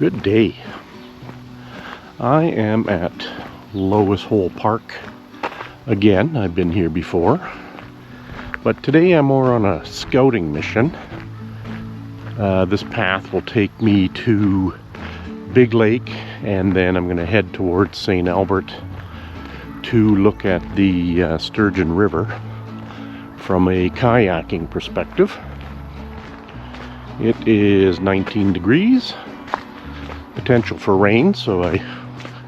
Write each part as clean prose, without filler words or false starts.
Good day. I am at Lois Hole Park again. I've been here before, but today I'm more on a scouting mission. This path will take me to Big Lake, and then I'm going to head towards St. Albert to look at the Sturgeon River from a kayaking perspective. It is 19 degrees, potential for rain, so I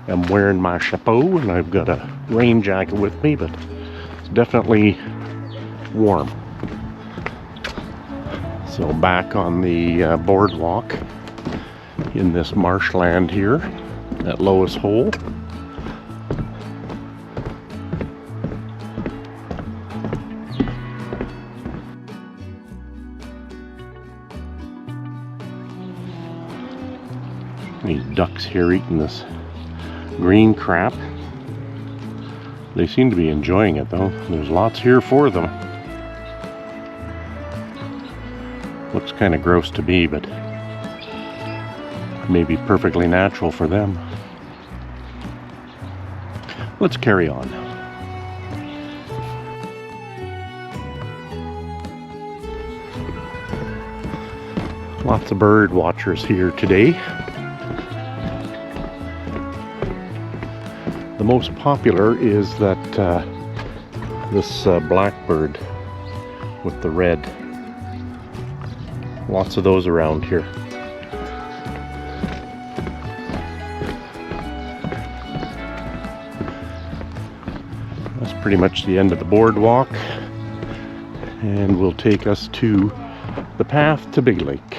am wearing my chapeau and I've got a rain jacket with me, but it's definitely warm. So back on the boardwalk in this marshland here at Lois Hole. These ducks here eating this green crap. They seem to be enjoying it though. There's lots here for them. Looks kind of gross to me, but maybe perfectly natural for them. Let's carry on. Lots of bird watchers here today. The most popular is that this blackbird with the red. Lots of those around here. That's pretty much the end of the boardwalk, and will take us to the path to Big Lake.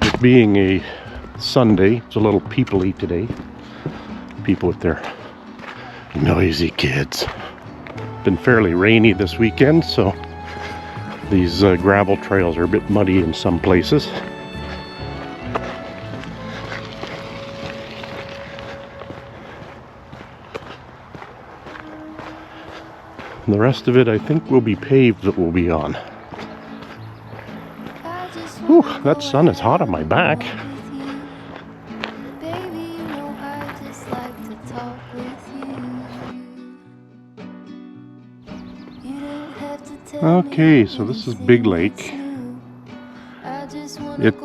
It being a Sunday, it's a little people-y today. People with their noisy kids. Been fairly rainy this weekend, so these gravel trails are a bit muddy in some places. The rest of it, I think, will be paved that we'll be on. Whew, that sun is hot on my back. Okay, so this is Big Lake. It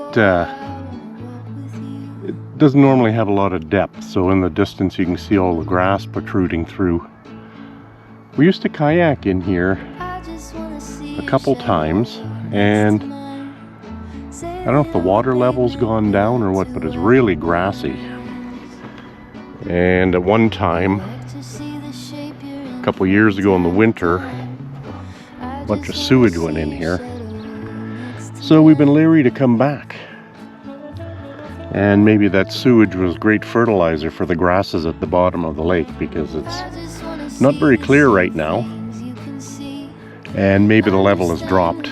doesn't normally have a lot of depth, so in the distance you can see all the grass protruding through. We used to kayak in here a couple times, and I don't know if the water level's gone down or what, but it's really grassy. And at one time, a couple years ago in the winter, a bunch of sewage went in here, so we've been leery to come back. And maybe that sewage was great fertilizer for the grasses at the bottom of the lake, because it's not very clear right now, and maybe the level has dropped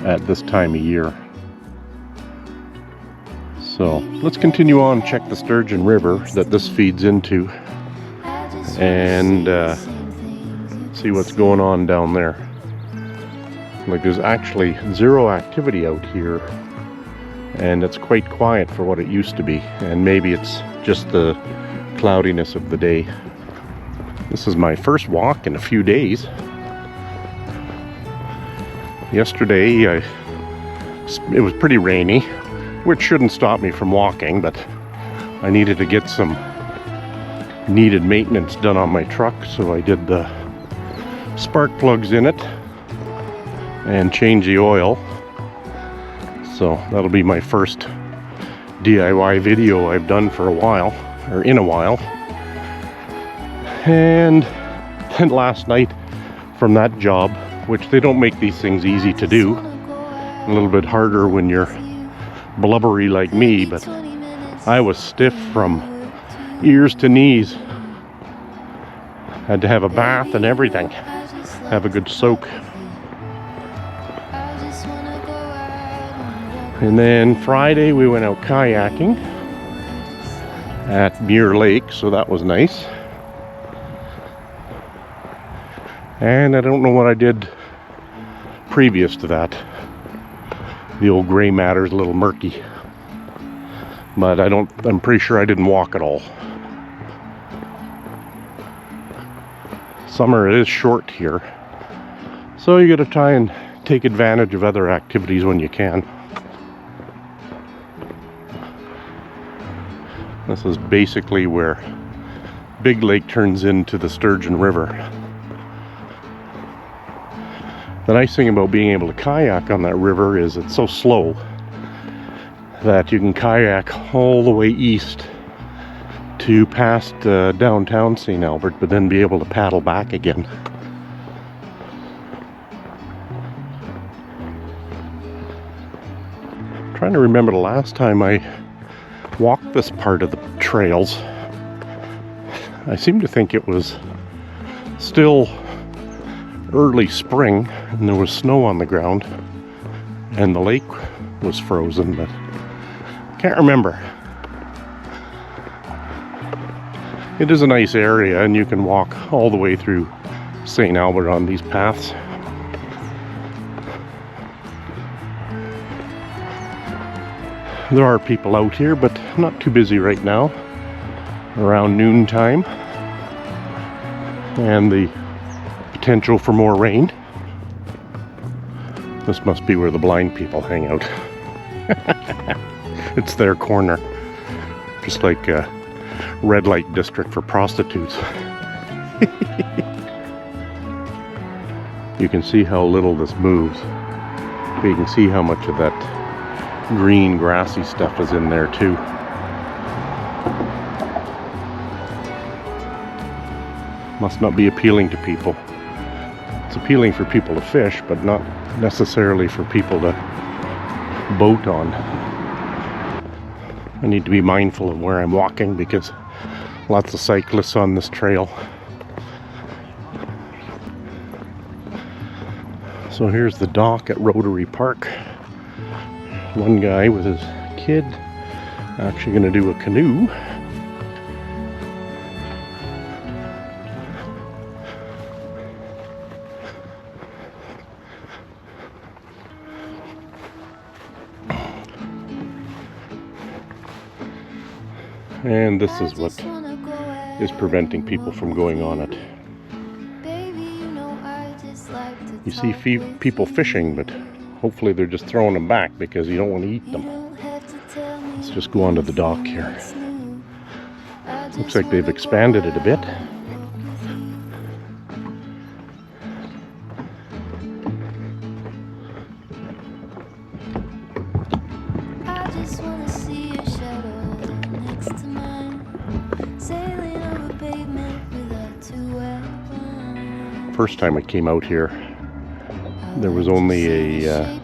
at this time of year. So let's continue on, check the Sturgeon River that this feeds into, and see what's going on down there. Like, there's actually zero activity out here, and it's quite quiet for what it used to be, and maybe it's just the cloudiness of the day. This is my first walk in a few days. Yesterday it was pretty rainy, which shouldn't stop me from walking, but I needed to get some needed maintenance done on my truck, so I did the spark plugs in it and change the oil. So that'll be my first DIY video I've done for a while, or in a while. And then last night from that job, which they don't make these things easy to do, a little bit harder when you're blubbery like me, but I was stiff from ears to knees. Had to have a bath and everything, have a good soak. And then Friday we went out kayaking at Muir Lake, so that was nice. And I don't know what I did previous to that. The old gray matter's a little murky. But I'm pretty sure I didn't walk at all. Summer is short here, so you gotta try and take advantage of other activities when you can. This is basically where Big Lake turns into the Sturgeon River. The nice thing about being able to kayak on that river is it's so slow that you can kayak all the way east to past downtown St. Albert, but then be able to paddle back again. I'm trying to remember the last time I walked this part of the trails. I seem to think it was still early spring and there was snow on the ground and the lake was frozen, but can't remember. It is a nice area and you can walk all the way through St. Albert on these paths. There are people out here, but not too busy right now. Around noontime. And the potential for more rain. This must be where the blind people hang out. It's their corner. Just like a red light district for prostitutes. You can see how little this moves. But you can see how much of that green grassy stuff is in there too. Must not be appealing to people. It's appealing for people to fish, but not necessarily for people to boat on. I need to be mindful of where I'm walking because lots of cyclists on this trail. So here's the dock at Rotary Park. One guy with his kid actually going to do a canoe. And this is what is preventing people from going on it. You see people fishing, but hopefully they're just throwing them back because you don't want to eat them. Let's just go onto the dock here. Looks like they've expanded it a bit. First time I came out here, there was only a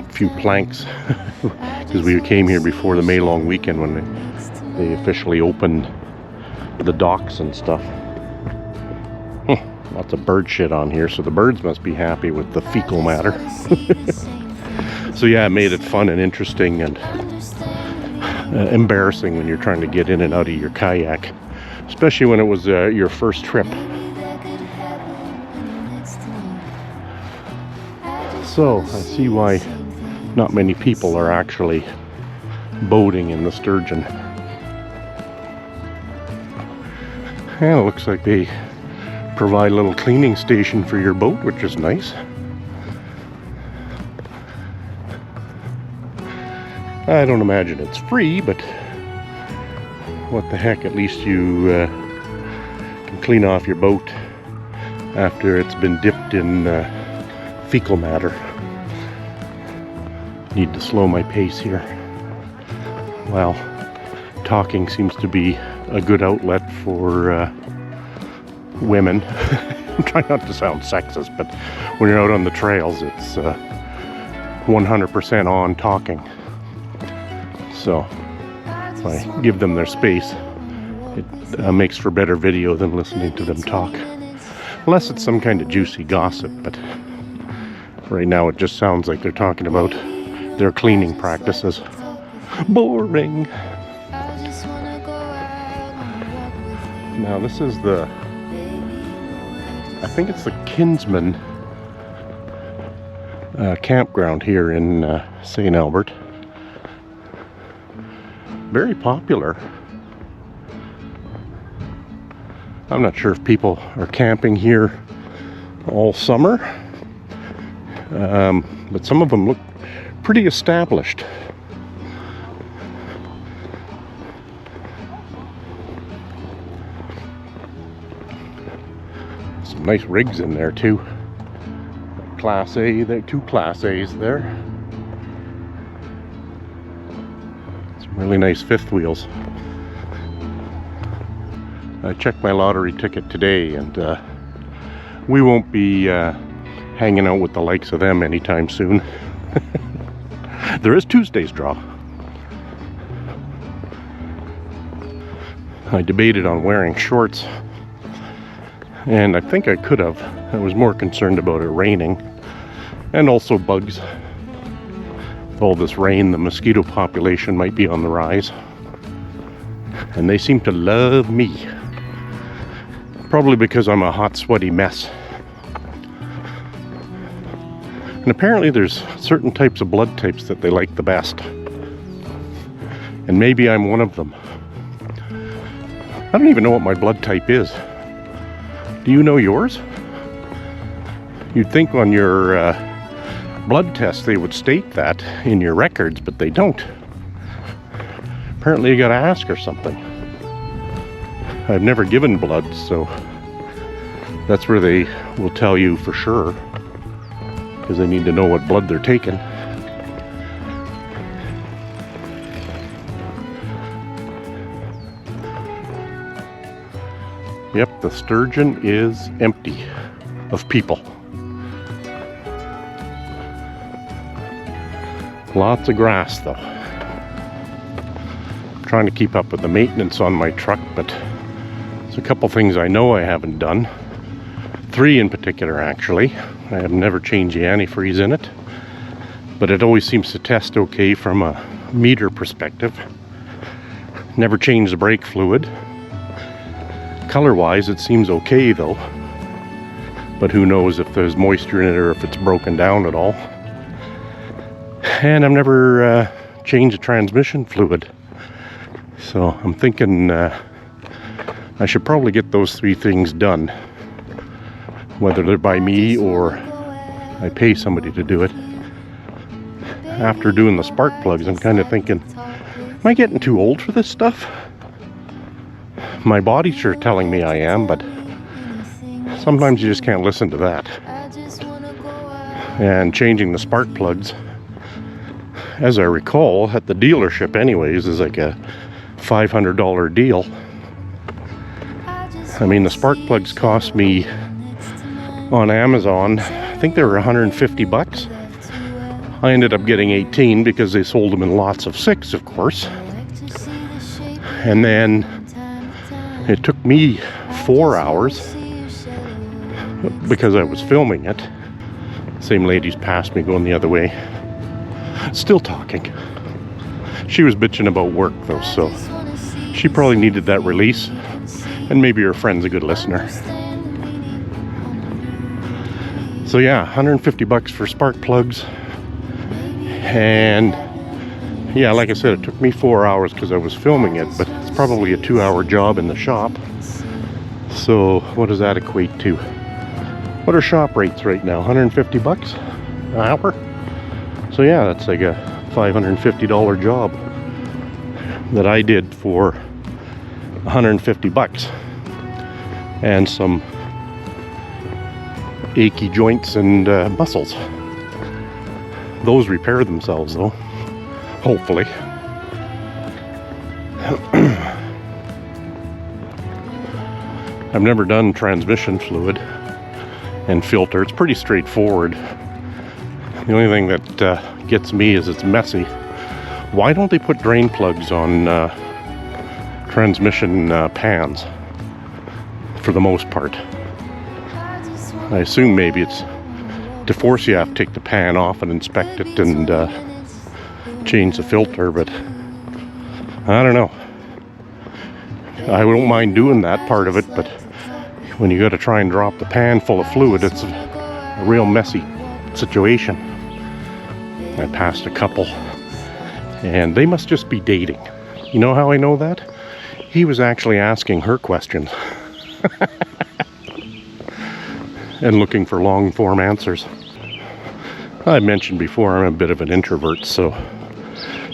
few planks because we came here before the May long weekend when they officially opened the docks and stuff. Lots of bird shit on here, so the birds must be happy with the fecal matter. So yeah, it made it fun and interesting and embarrassing when you're trying to get in and out of your kayak, especially when it was your first trip. So I see why not many people are actually boating in the Sturgeon. And it looks like they provide a little cleaning station for your boat, which is nice. I don't imagine it's free, but what the heck, at least you can clean off your boat after it's been dipped in fecal matter. Need to slow my pace here. Well, talking seems to be a good outlet for women. I'm trying not to sound sexist, but when you're out on the trails, it's 100% on talking. So if I give them their space, it makes for better video than listening to them talk. Unless it's some kind of juicy gossip, but right now it just sounds like they're talking about their cleaning practices. Boring. Now this is I think it's the Kinsmen Campground here in St. Albert. very popular. I'm not sure if people are camping here all summer, but some of them look pretty established. Some nice rigs in there too. Class A, there are 2 Class A's there. Some really nice fifth wheels. I checked my lottery ticket today, and we won't be hanging out with the likes of them anytime soon. There is Tuesday's draw. I debated on wearing shorts, and I think I could have. I was more concerned about it raining, and also bugs. With all this rain, the mosquito population might be on the rise, and they seem to love me. Probably because I'm a hot, sweaty mess. And apparently there's certain types of blood types that they like the best. And maybe I'm one of them. I don't even know what my blood type is. Do you know yours? You'd think on your blood test they would state that in your records, but they don't. Apparently you gotta ask or something. I've never given blood, so that's where they will tell you for sure, because they need to know what blood they're taking. Yep, the Sturgeon is empty of people. Lots of grass though. I'm trying to keep up with the maintenance on my truck, but there's a couple things I know I haven't done. 3 in particular, actually. I have never changed the antifreeze in it, but it always seems to test okay from a meter perspective. Never changed the brake fluid. Color-wise, it seems okay though, but who knows if there's moisture in it or if it's broken down at all. And I've never changed the transmission fluid, so I'm thinking I should probably get those 3 things done, whether they're by me or I pay somebody to do it. After doing the spark plugs, I'm kind of thinking, am I getting too old for this stuff? My body's sure telling me I am, but sometimes you just can't listen to that. And changing the spark plugs, as I recall, at the dealership anyways, is like a $500 deal. I mean, the spark plugs cost me on Amazon, I think they were 150 bucks. I ended up getting 18 because they sold them in lots of 6, of course. And then it took me 4 hours because I was filming it. Same lady's passed me going the other way. Still talking. She was bitching about work though, so she probably needed that release. And maybe her friend's a good listener. So yeah, 150 bucks for spark plugs. And yeah, like I said, it took me 4 hours because I was filming it, but it's probably a 2-hour job in the shop. So what does that equate to? What are shop rates right now? 150 bucks an hour? So yeah, that's like a $550 job that I did for 150 bucks. And some achy joints and muscles. Those repair themselves though, hopefully. I've never done transmission fluid and filter. It's pretty straightforward. The only thing that gets me is it's messy. Why don't they put drain plugs on transmission pans for the most part? I assume maybe it's to force you have to take the pan off and inspect it and change the filter, but I don't know. I don't mind doing that part of it, but when you got to try and drop the pan full of fluid, it's a real messy situation. I passed a couple and they must just be dating. You know how I know that? He was actually asking her questions. And looking for long-form answers. I mentioned before I'm a bit of an introvert, so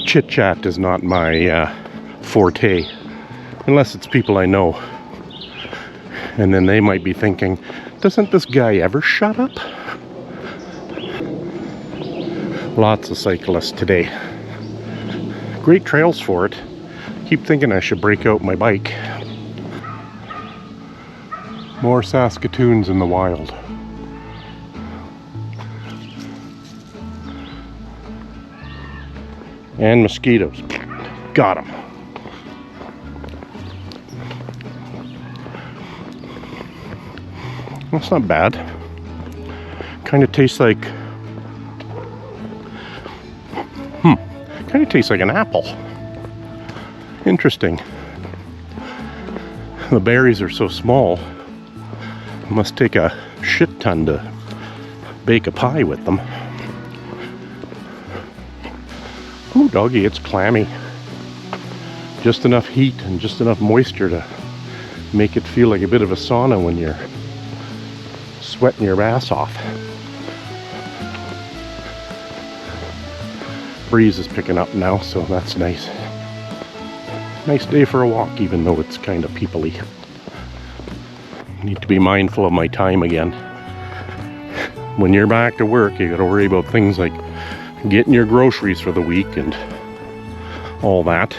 chit-chat is not my forte. Unless it's people I know. And then they might be thinking, doesn't this guy ever shut up? Lots of cyclists today. Great trails for it. Keep thinking I should break out my bike. More Saskatoons in the wild. And mosquitoes. Got them. That's not bad. Kind of tastes like... kind of tastes like an apple. Interesting. The berries are so small. It must take a shit ton to bake a pie with them. Ooh, doggy, it's clammy. Just enough heat and just enough moisture to make it feel like a bit of a sauna when you're sweating your ass off. Breeze is picking up now, so that's nice. Nice day for a walk, even though it's kind of peoply. Need to be mindful of my time again. When you're back to work, you gotta worry about things like getting your groceries for the week and all that.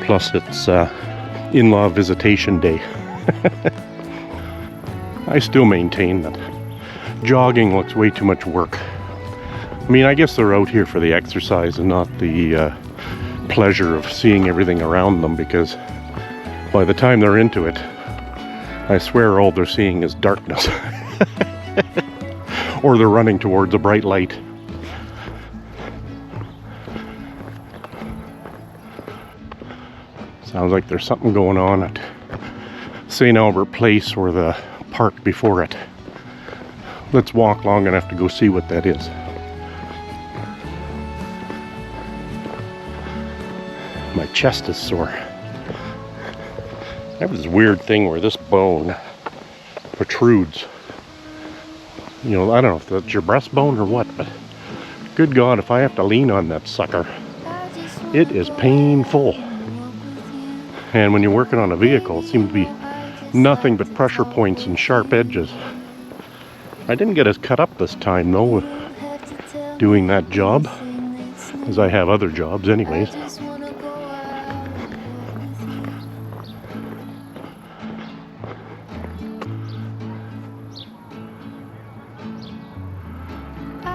Plus it's in-law visitation day. I still maintain that jogging looks way too much work. I mean, I guess they're out here for the exercise and not the pleasure of seeing everything around them, because by the time they're into it, I swear all they're seeing is darkness. Or they're running towards a bright light. Sounds like there's something going on at St. Albert Place or the park before it. Let's walk long enough to go see what that is. My chest is sore. I have this weird thing where this bone protrudes. You know, I don't know if that's your breastbone or what, but good God, if I have to lean on that sucker, it is painful. And when you're working on a vehicle, it seems to be nothing but pressure points and sharp edges. I didn't get as cut up this time though with doing that job, as I have other jobs anyways.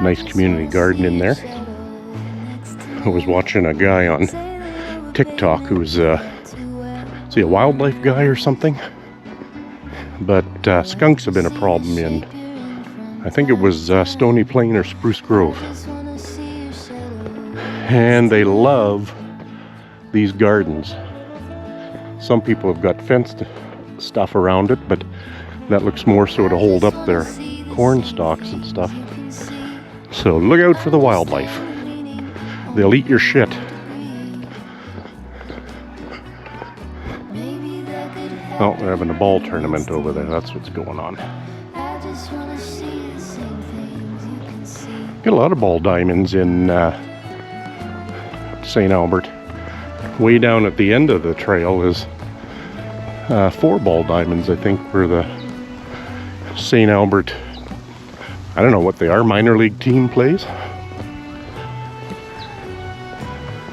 Nice community garden in there. I was watching a guy on TikTok who's is he a wildlife guy or something? But skunks have been a problem in, I think it was Stony Plain or Spruce Grove. And they love these gardens. Some people have got fenced stuff around it, but that looks more so to hold up their corn stalks and stuff. So look out for the wildlife. They'll eat your shit. Oh, they're having a ball tournament over there. That's what's going on. Get a lot of ball diamonds in St. Albert. Way down at the end of the trail is 4 ball diamonds, I think, where the St. Albert, I don't know what they are, minor league team plays.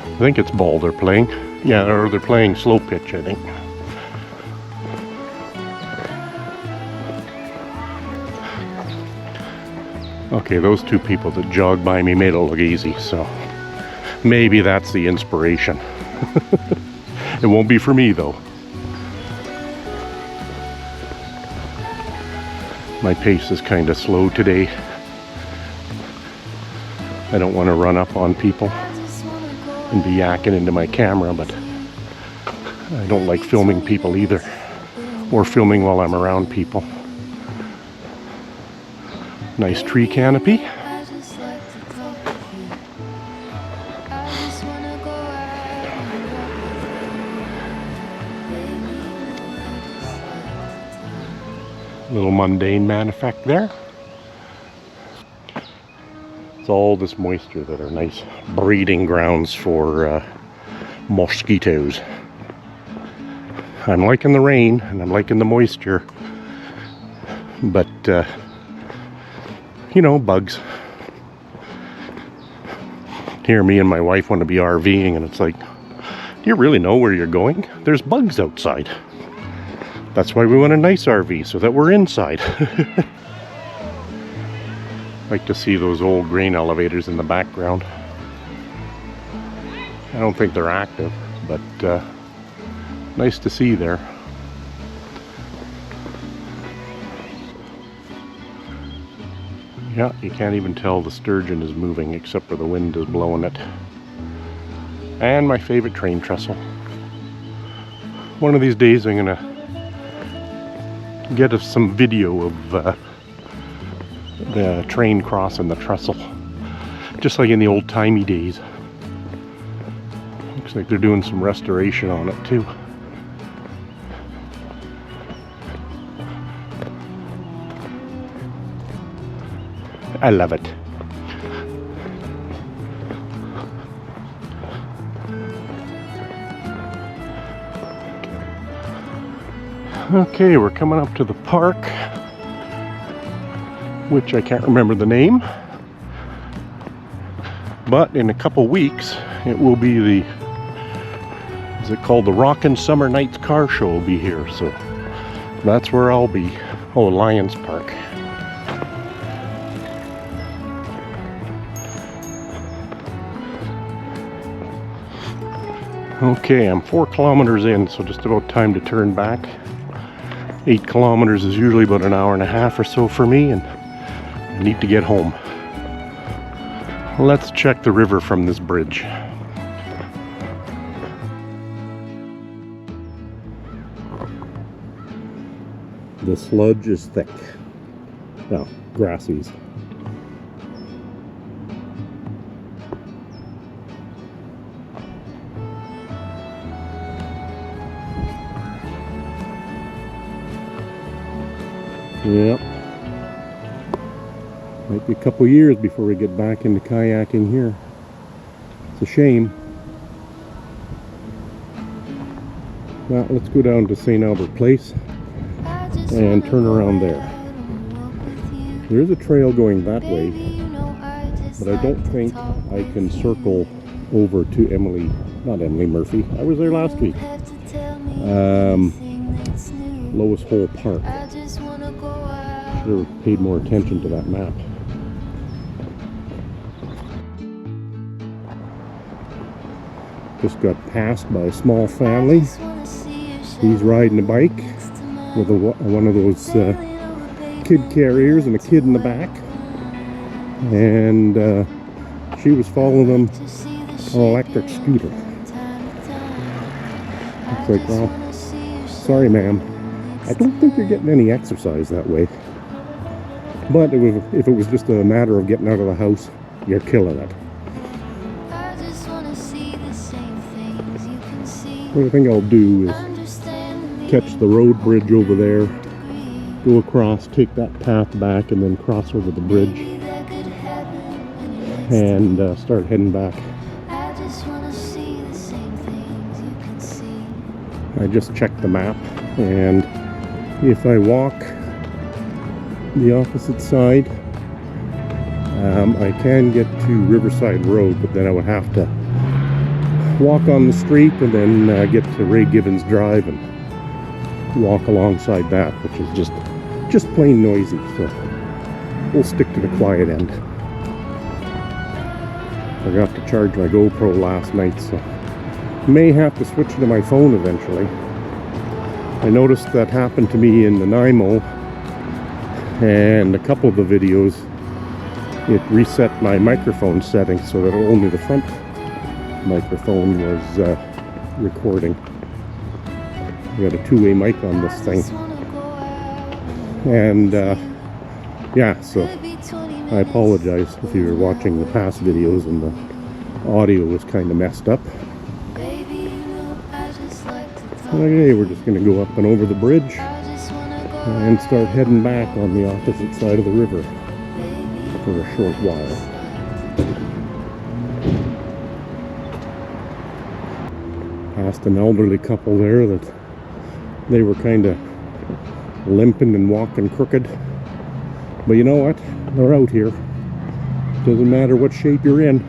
I think it's ball they're playing. Yeah, or they're playing slow pitch, I think. Okay, those 2 people that jogged by me made it look easy, so maybe that's the inspiration. It won't be for me, though. My pace is kind of slow today. I don't want to run up on people and be yakking into my camera, but I don't like filming people either, or filming while I'm around people. Nice tree canopy. Little Mundane man effect there. It's all this moisture that are nice breeding grounds for mosquitoes. I'm liking the rain and I'm liking the moisture, but you know, bugs. Here, me and my wife want to be RVing, and it's like, do you really know where you're going? There's bugs outside. That's why we want a nice RV, so that we're inside. Like to see those old grain elevators in the background. I don't think they're active, but nice to see there. Yeah, you can't even tell the sturgeon is moving except for the wind is blowing it. And my favorite train trestle. One of these days I'm gonna get us some video of the train crossing the trestle, just like in the old-timey days. Looks like they're doing some restoration on it too. I love it. Okay, we're coming up to the park, which I can't remember the name, but in a couple weeks it will be the, is it called the Rockin' Summer Nights Car Show will be here, so that's where I'll be. Oh, Lions Park. Okay, I'm 4 kilometers in, so just about time to turn back. 8 kilometers is usually about an hour and a half or so for me, and I need to get home. Let's check the river from this bridge. The sludge is thick. Well, grassies. Yep. Might be a couple years before we get back into kayaking here. It's a shame. Well, let's go down to St. Albert Place and turn around there. There's a trail going that way, but I don't think I can circle over to not Emily Murphy. I was there last week. Lois Hole Park. Should have paid more attention to that map. Just got passed by a small family. He's riding a bike with one of those kid carriers and a kid in the back, and she was following them on an electric scooter. It's like, well, sorry ma'am, I don't think you're getting any exercise that way. But if it was just a matter of getting out of the house, you're killing it. What I think I'll do is catch the road bridge over there, go across, take that path back, and then cross over the bridge and start heading back. I just checked the map, and if I walk the opposite side, I can get to Riverside Road, but then I would have to walk on the street and then get to Ray Gibbons Drive and walk alongside that, which is just plain noisy, so we'll stick to the quiet end. I forgot to charge my GoPro last night, so may have to switch to my phone eventually. I noticed that happened to me in Nanaimo, and a couple of the videos it reset my microphone settings so that only the front microphone was recording. We got a two-way mic on this thing, and yeah, so I apologize if you were watching the past videos and the audio was kind of messed up. Okay, we're just gonna go up and over the bridge and start heading back on the opposite side of the river for a short while. Past an elderly couple there that they were kind of limping and walking crooked. But you know what? They're out here. Doesn't matter what shape you're in.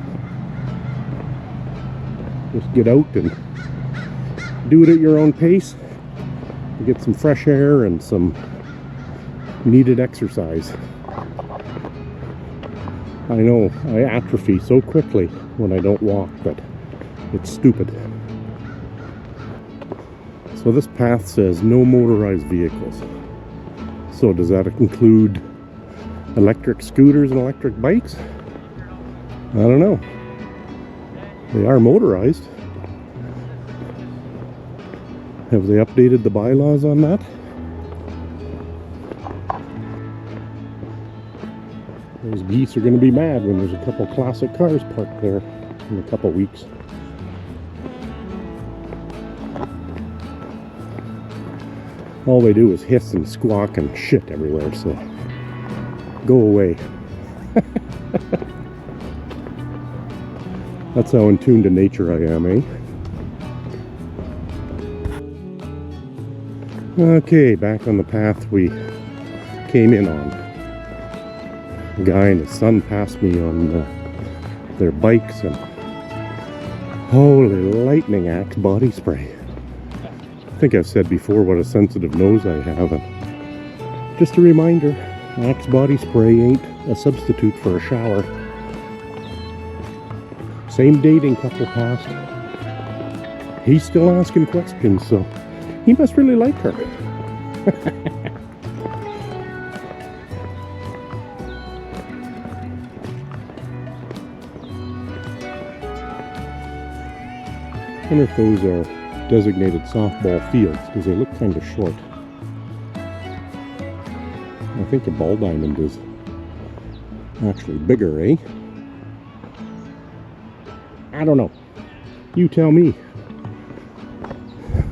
Just get out and do it at your own pace. Get some fresh air and some needed exercise. I know I atrophy so quickly when I don't walk that it's stupid. So this path says no motorized vehicles. So does that include electric scooters and electric bikes? I don't know. They are motorized. Have they updated the bylaws on that? Those geese are going to be mad when there's a couple classic cars parked there in a couple weeks. All they do is hiss and squawk and shit everywhere, so go away. That's how in tune to nature I am, eh? Okay, back on the path we came in on. A guy and his son passed me on their bikes, and holy lightning axe body spray. I think I've said before what a sensitive nose I have, and just a reminder, Axe body spray ain't a substitute for a shower. Same dating couple passed. He's still asking questions, so he must really like her. I wonder if those are designated softball fields, because they look kind of short. I think a ball diamond is actually bigger, eh? I don't know. You tell me.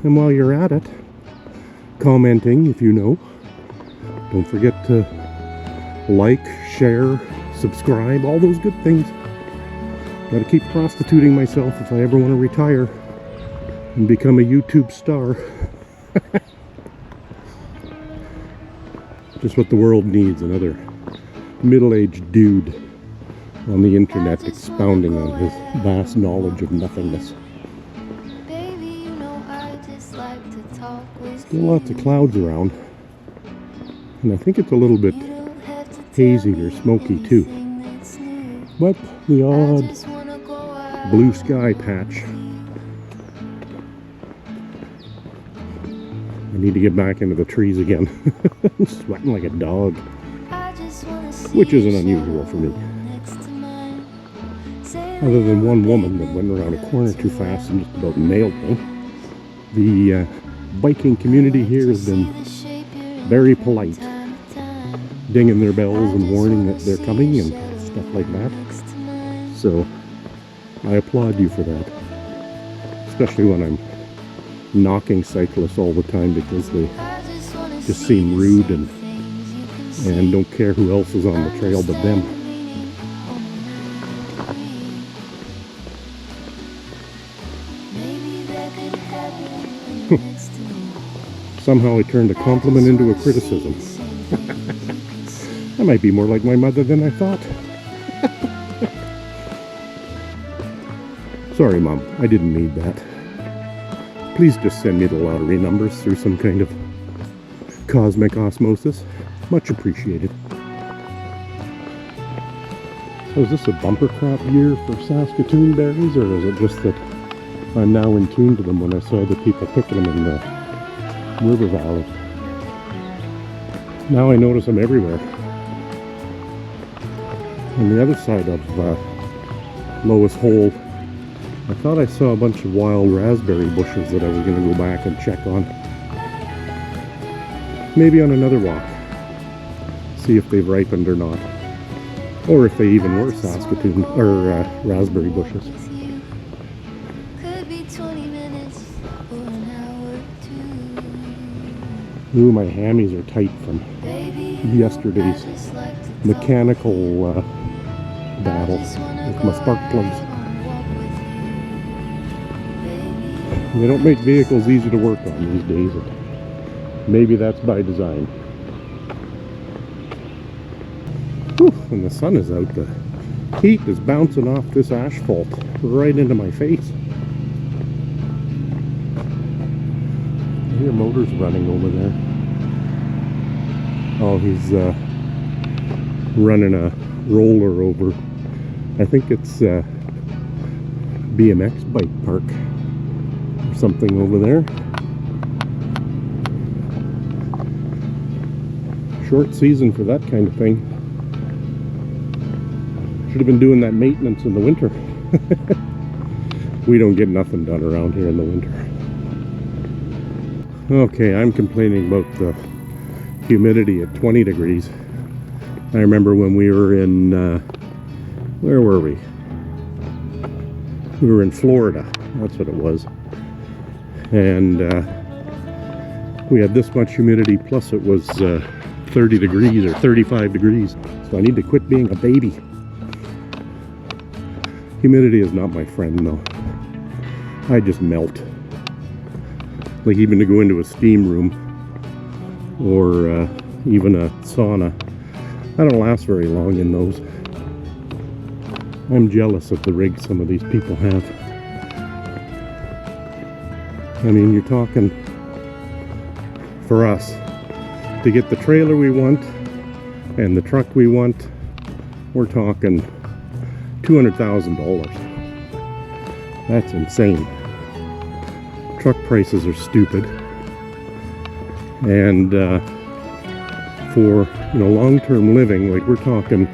And while you're at it, commenting if you know. Don't forget to like, share, subscribe, all those good things. Gotta keep prostituting myself if I ever want to retire and become a YouTube star. Just what the world needs, another middle-aged dude on the internet expounding on his vast knowledge of nothingness. Still lots of clouds around, and I think it's a little bit hazy or smoky too, but the odd blue sky patch. I need to get back into the trees again. I'm sweating like a dog, which isn't unusual for me. Other than one woman that went around a corner too fast and just about nailed me. The biking community here has been very polite, dinging their bells and warning that they're coming and stuff like that. So I applaud you for that, especially when I'm knocking cyclists all the time because they just seem rude and don't care who else is on the trail but them. Somehow I turned a compliment into a criticism. I might be more like my mother than I thought. Sorry, Mom, I didn't need that. Please just send me the lottery numbers through some kind of cosmic osmosis. Much appreciated. So is this a bumper crop year for Saskatoon berries, or is it just that I'm now in tune to them when I saw the people picking them in the river valley? Now I notice them everywhere. On the other side of Lois Hole, I thought I saw a bunch of wild raspberry bushes that I was going to go back and check on. Maybe on another walk. See if they've ripened or not. Or if they even were Saskatoon or raspberry bushes. Ooh, my hammies are tight from yesterday's mechanical battle with my spark plugs. They don't make vehicles easy to work on these days, and maybe that's by design. Whew, when the sun is out, the heat is bouncing off this asphalt right into my face. I hear motors running over there. Oh, he's running a roller over. I think it's BMX bike park or something over there. Short season for that kind of thing. Should have been doing that maintenance in the winter. We don't get nothing done around here in the winter. Okay, I'm complaining about the humidity at 20 degrees. I remember when we were in, where were we? We were in Florida, that's what it was. And we had this much humidity, plus it was 30 degrees or 35 degrees. So I need to quit being a baby. Humidity is not my friend, though. I just melt. Like even to go into a steam room or even a sauna, I don't last very long in those. I'm jealous of the rig some of these people have. I mean, you're talking, for us, to get the trailer we want and the truck we want, we're talking $200,000. That's insane. Truck prices are stupid, and for long-term living, like we're talking,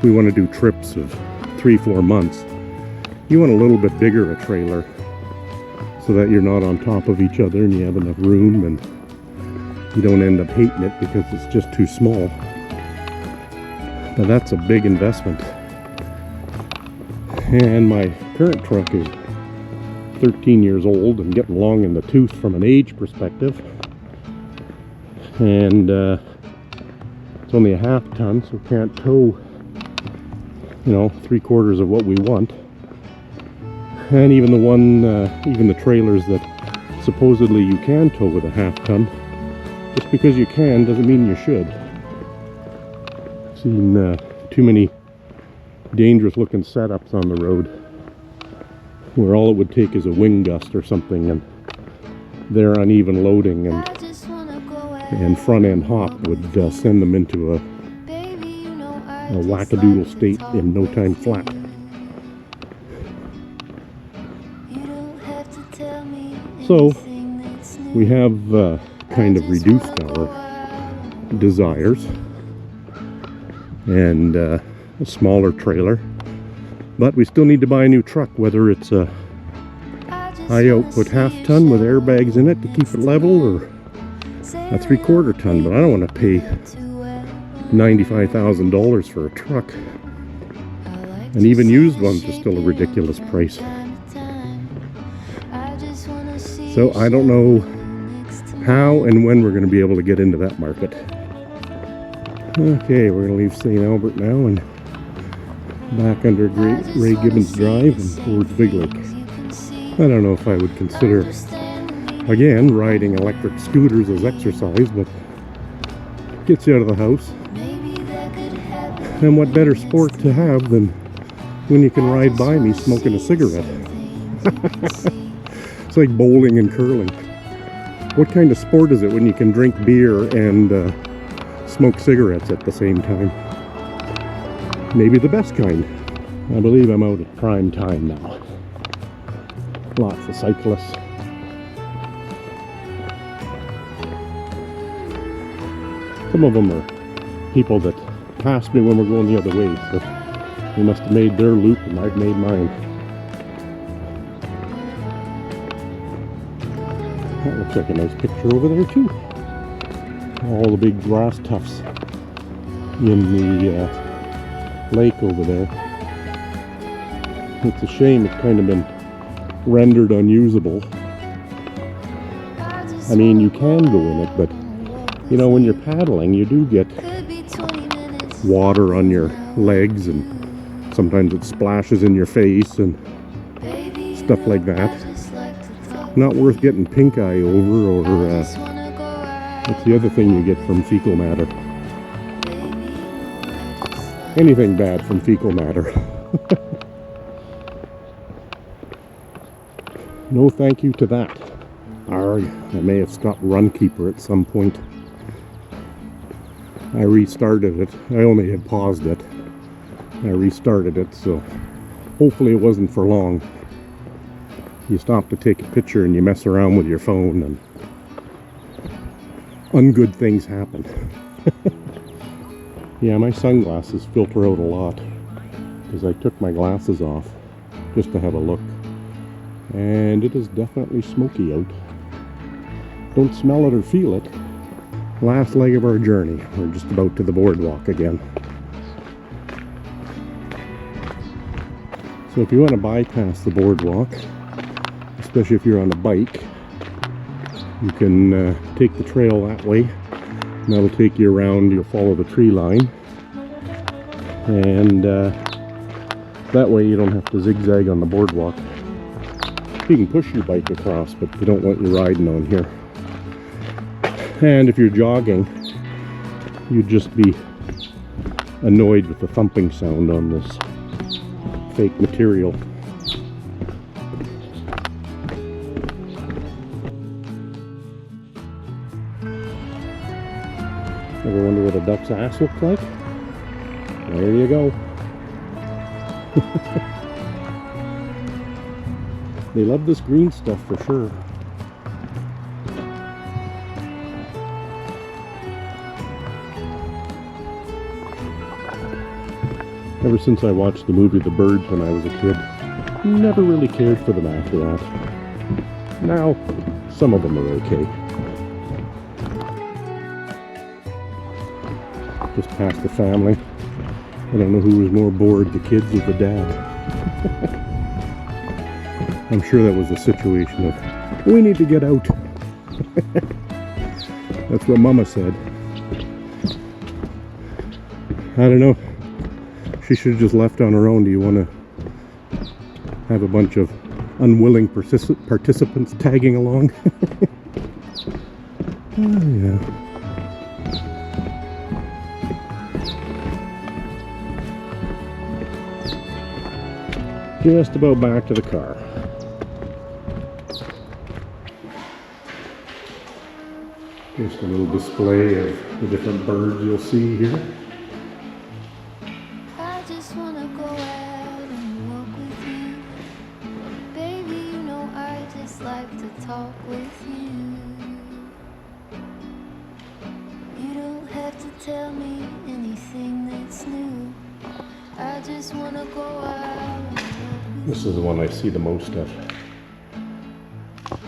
we want to do trips of 3-4 months. You want a little bit bigger a trailer so that you're not on top of each other and you have enough room and you don't end up hating it because it's just too small. But that's a big investment. And my current truck is 13 years old and getting long in the tooth from an age perspective, and it's only a half-ton, so can't tow 3/4 of what we want. And even the trailers that supposedly you can tow with a half-ton, just because you can doesn't mean you should. I've seen too many dangerous looking setups on the road where all it would take is a wind gust or something and their uneven loading and front end hop would send them into a wackadoodle state in no time flat. So we have kind of reduced our desires and a smaller trailer, but we still need to buy a new truck, whether it's a high output half-ton with airbags in it to keep it level, or a 3/4 ton. But I don't want to pay $95,000 for a truck, and even used ones are still a ridiculous price. So I don't know how and when we're going to be able to get into that market. Okay, we're going to leave St. Albert now and back under Ray Gibbons Drive and towards Big Lake. I don't know if I would consider, again, riding electric scooters as exercise, but it gets you out of the house. And what better sport to have than when you can ride by me smoking a cigarette? It's like bowling and curling. What kind of sport is it when you can drink beer and smoke cigarettes at the same time? Maybe the best kind. I believe I'm out at prime time now. Lots of cyclists. Some of them are people that passed me when we're going the other way, so they must have made their loop and I've made mine. That looks like a nice picture over there too. All the big grass tufts in the lake over there. It's a shame it's kind of been rendered unusable. I mean, you can go in it, but You know, when you're paddling, you do get water on your legs, and sometimes it splashes in your face and stuff like that. Not worth getting pink eye over, or what's the other thing you get from fecal matter? Anything bad from fecal matter. No thank you to that. Arrgh, I may have stopped Runkeeper at some point. I restarted it. I only had paused it. I restarted it, so hopefully it wasn't for long. You stop to take a picture and you mess around with your phone and ungood things happen. Yeah, my sunglasses filter out a lot because I took my glasses off just to have a look. And it is definitely smoky out. Don't smell it or feel it. Last leg of our journey. We're just about to the boardwalk again. So if you want to bypass the boardwalk, especially if you're on a bike, you can take the trail that way, and that'll take you around. You'll follow the tree line, and that way you don't have to zigzag on the boardwalk. You can push your bike across, but they don't want you riding on here. And if you're jogging, you'd just be annoyed with the thumping sound on this fake material. Ever wonder what a duck's ass looks like? There you go. They love this green stuff for sure. Ever since I watched the movie The Birds when I was a kid, never really cared for them after that. Now, some of them are okay. Just past the family. I don't know who was more bored, the kids or the dad. I'm sure that was a situation of, we need to get out. That's what Mama said. I don't know. She should have just left on her own. Do you want to have a bunch of unwilling participants tagging along? Oh, yeah. Just about back to the car. Just a little display of the different birds you'll see here. I just wanna go out and walk with you. Baby, you know I just like to talk with you. You don't have to tell me anything that's new. I just wanna go out. This is the one I see the most of,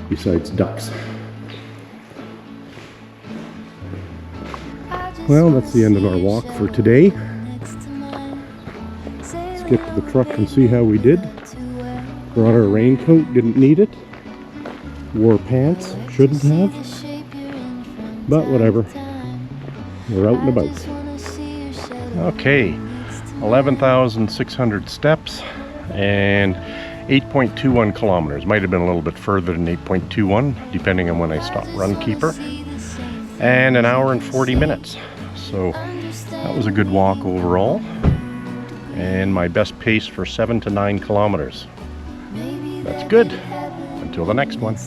besides ducks. Well, that's the end of our walk for today. Let's get to the truck and see how we did. Brought our raincoat, didn't need it. Wore pants, shouldn't have. But whatever. We're out and about. Okay, 11,600 steps and 8.21 kilometers. Might have been a little bit further than 8.21, depending on when I stopped Runkeeper. And an hour and 40 minutes. So that was a good walk overall. And my best pace for 7 to 9 kilometers. That's good. Until the next one.